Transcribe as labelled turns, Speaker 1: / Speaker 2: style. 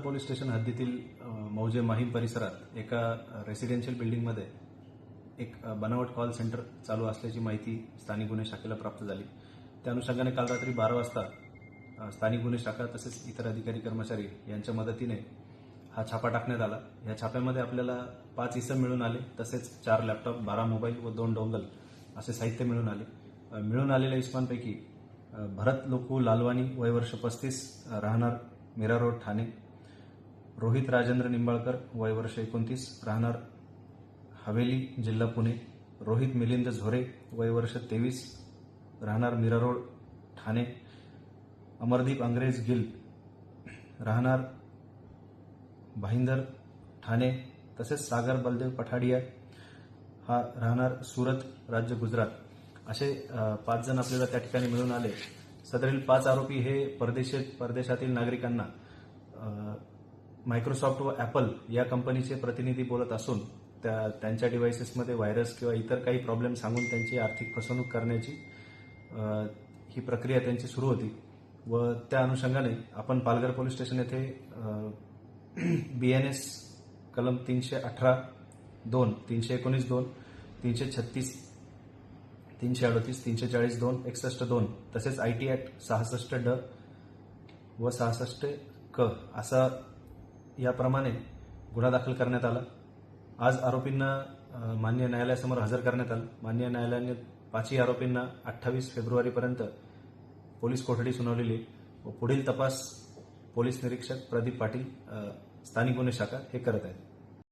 Speaker 1: Police station हद्दीतील मौजे माहीम परिसरात एका रेसिडेन्शियल बिल्डिंगमध्ये एक बनावट कॉल सेंटर चालू असल्याची माहिती स्थानिक गुन्हे शाखेला प्राप्त झाली। त्या अनुषंगाने काल रात्री 12 वाजता स्थानिक गुन्हे शाखा तसेच इतर अधिकारी कर्मचारी यांच्या मदतीने हा छापा टाकण्यात आला। या छाप्यामध्ये आपल्याला 5 इसम मिळून आले, तसेच 4 लॅपटॉप, 12 मोबाईल व 2 डोंगल असे साहित्य मिळून आले। मिळून आलेल्या इसमांपैकी भरत लोकू लालवानी वय वर्ष 35 राहणार मीरा रोड ठाणे, रोहित राजेंद्र निंबाळकर वय वर्ष 29 राहणार हवेली जिल्हा पुणे, रोहित मिलिंद झोरे वय वर्ष 23 राहणार मीरा रोड ठाणे, अमरदीप अंग्रेज गिल राहणार भाईंदर ठाणे, तसेच सागर बलदेव पठाडिया हा राहणार सुरत राज्य गुजरात असे 5 जण आपल्याला त्या ठिकाणी मिळून आले। सदरील 5 आरोपी हे परदेशातील नागरिकांना मायक्रोसॉफ्ट व ॲपल या कंपनीचे प्रतिनिधी बोलत असून त्यांच्या डिव्हाइसेसमध्ये व्हायरस किंवा इतर काही प्रॉब्लेम सांगून त्यांची आर्थिक फसवणूक करण्याची ही प्रक्रिया त्यांची सुरू होती व त्या अनुषंगाने आपण पालघर पोलीस स्टेशन येथे BNS कलम 318(2), 319(2), 336, 338, 340(2), 61(2) तसेच IT ॲक्ट 66(ड) व 66(क) असा याप्रमाणे गुन्हा दाखल करण्यात आला। आज आरोपींना मान्य न्यायालयासमोर हजर करण्यात आलं। मान्य न्यायालयाने 5ही आरोपींना 28 फेब्रुवारीपर्यंत पोलीस कोठडी सुनावलेली व पुढील तपास पोलीस निरीक्षक प्रदीप पाटील स्थानिक गुन्हे शाखा हे करत आहेत।